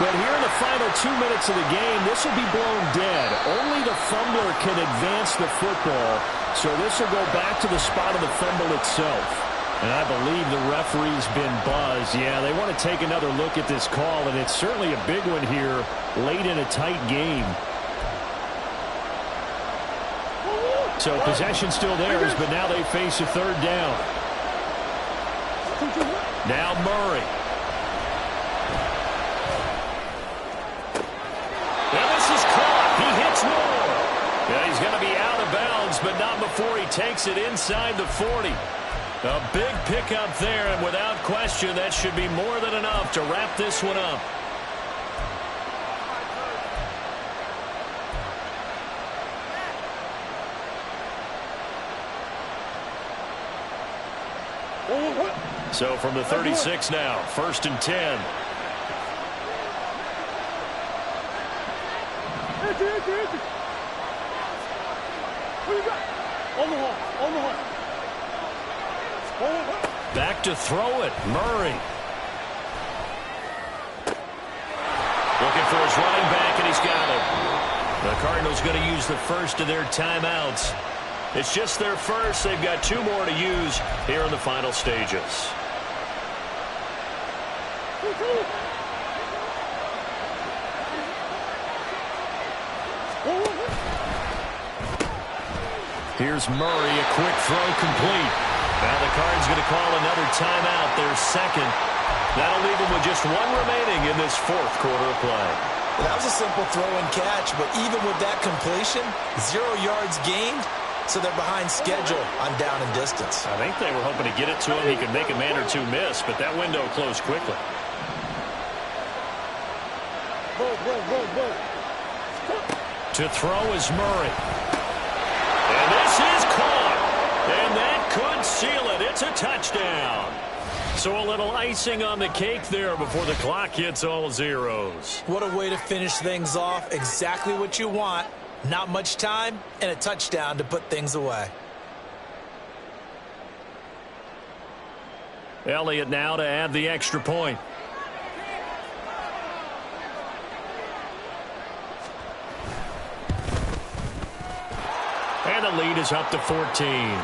But here in the final 2 minutes of the game, this will be blown dead. Only the fumbler can advance the football. So this will go back to the spot of the fumble itself. And I believe the referee's been buzzed. Yeah, they want to take another look at this call, and it's certainly a big one here late in a tight game. So possession still theirs, but now they face a third down. Now Murray. And this is caught. He hits Moore. Yeah, he's going to be out of bounds, but not before he takes it inside the 40. A big pickup there, and without question, that should be more than enough to wrap this one up. So from the 36 now, 1st and 10. Back to throw it, Murray. Looking for his running back, and he's got it. The Cardinals going to use the first of their timeouts. It's just their first. They've got 2 more to use here in the final stages. Here's Murray, a quick throw complete. Now the Cards going to call another timeout, their second. That'll leave them with just 1 remaining in this 4th quarter of play.
Well, that was a simple throw and catch, but even with that completion, 0 yards gained, so they're behind schedule on down and distance.
I think they were hoping to get it to him. He could make a man or 2 miss, but that window closed quickly. To throw is Murray. And this is caught. And that could seal it. It's a touchdown. So a little icing on the cake there before the clock hits all zeros.
What a way to finish things off. Exactly what you want. Not much time and a touchdown to put things away.
Elliott now to add the extra point. And the lead is up to 14.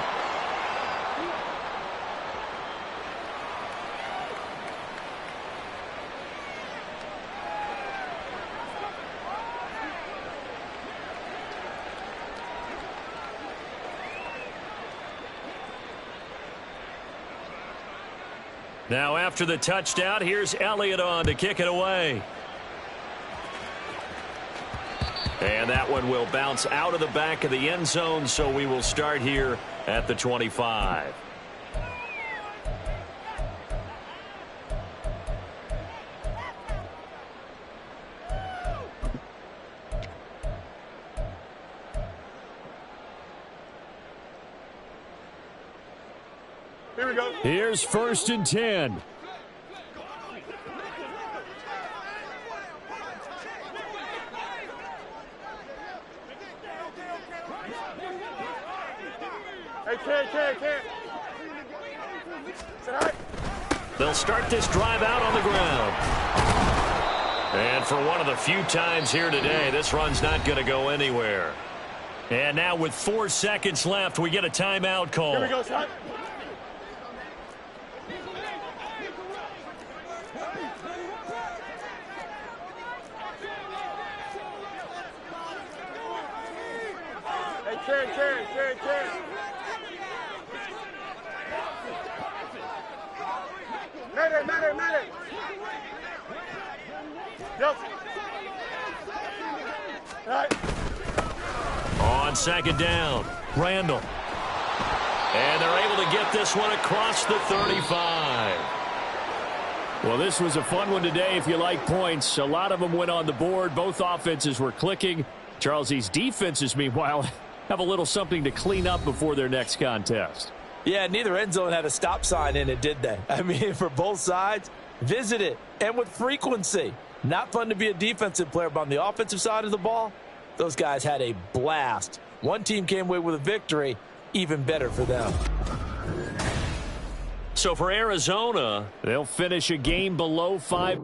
Now after the touchdown, here's Elliott on to kick it away. And that one will bounce out of the back of the end zone, so we will start here at the 25.
Here we go.
Here's 1st and 10.
Hey, can't.
They'll start this drive out on the ground. And for one of the few times here today, this run's not going to go anywhere. And now with 4 seconds left, we get a timeout call.
Here we go, son. Hey, can't. Medic. Yep. All right.
On 2nd down, Randall. And they're able to get this one across the 35. Well, this was a fun one today if you like points. A lot of them went on the board. Both offenses were clicking. Charles, these defenses, meanwhile, have a little something to clean up before their next contest.
Yeah, neither end zone had a stop sign in it, did they? I mean, for both sides, visit it, and with frequency. Not fun to be a defensive player, but on the offensive side of the ball, those guys had a blast. One team came away with a victory, even better for them.
So for Arizona, they'll finish a game below 5.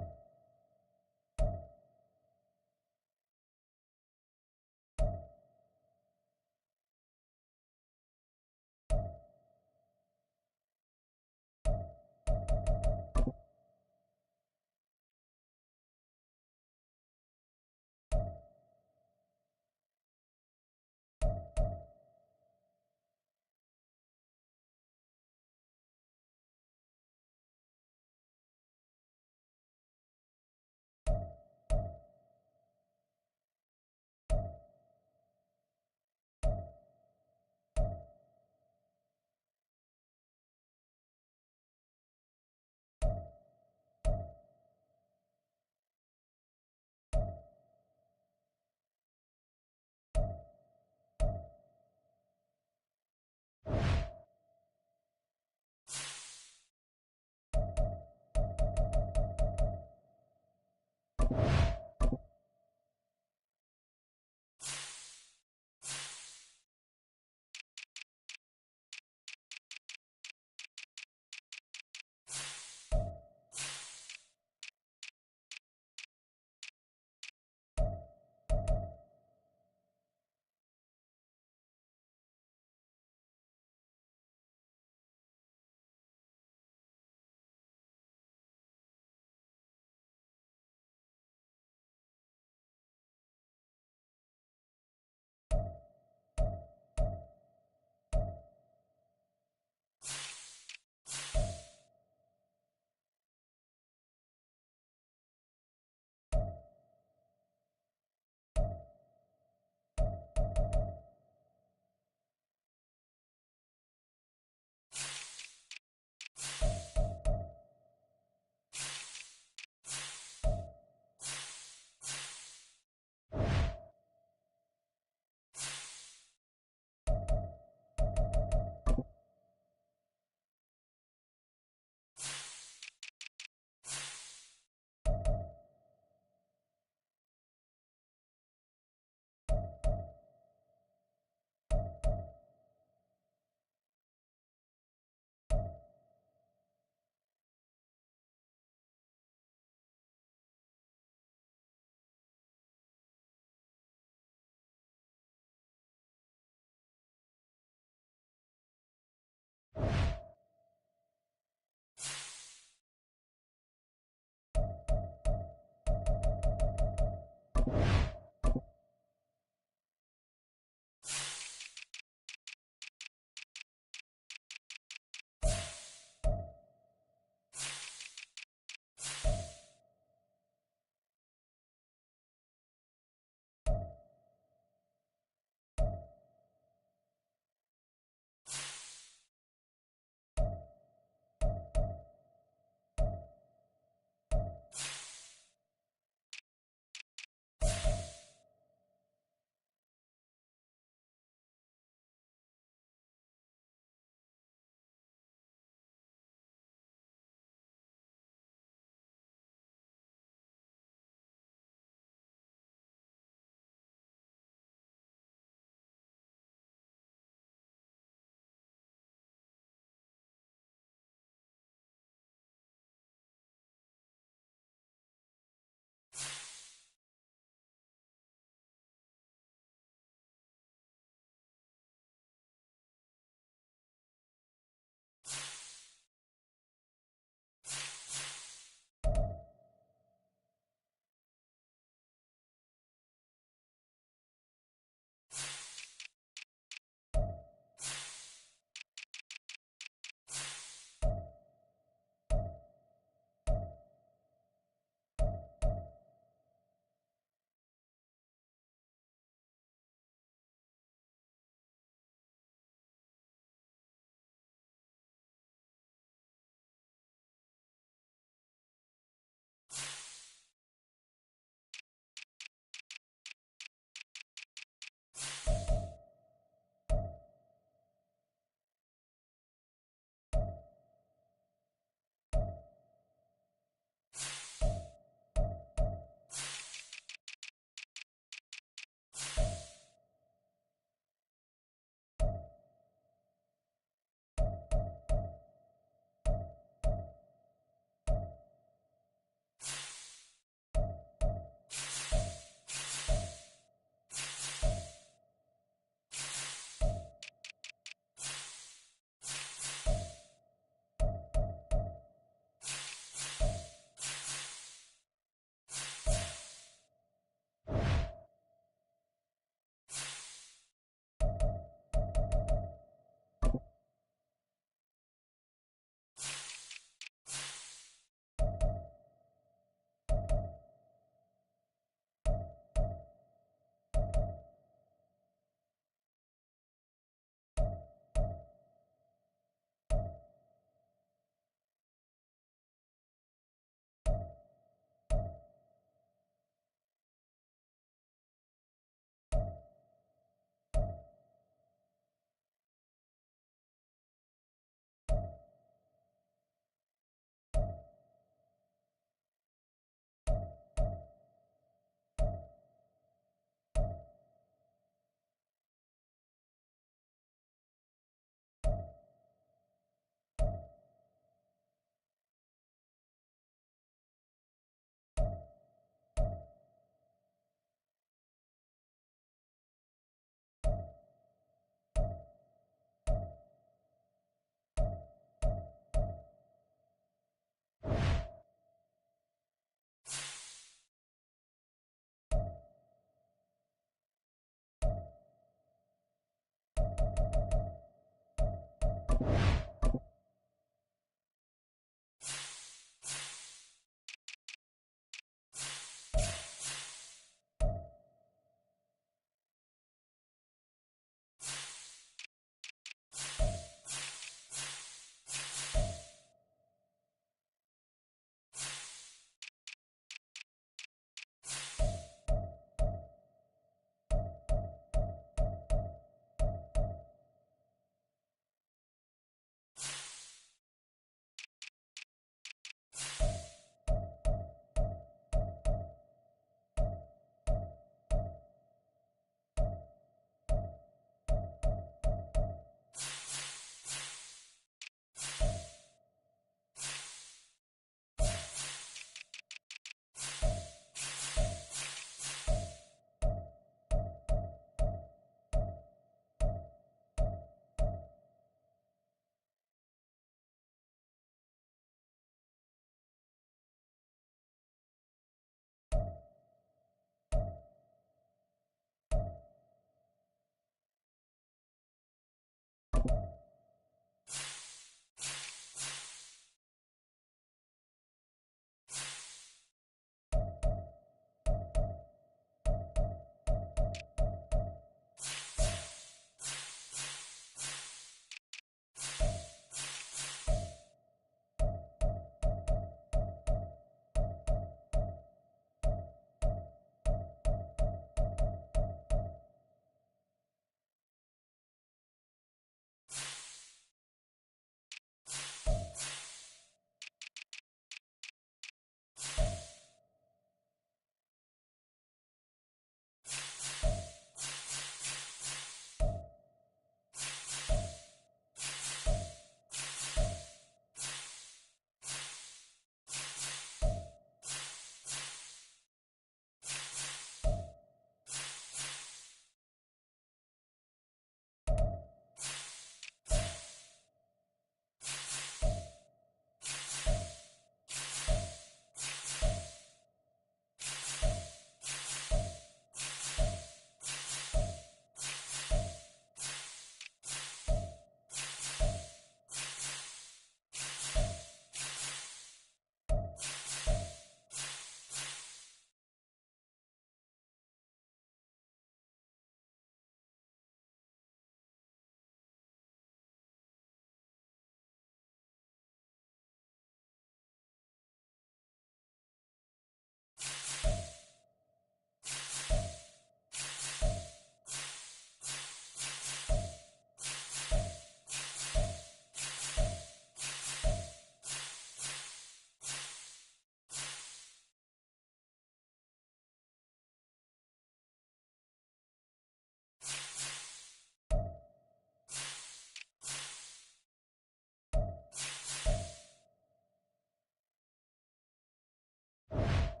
go.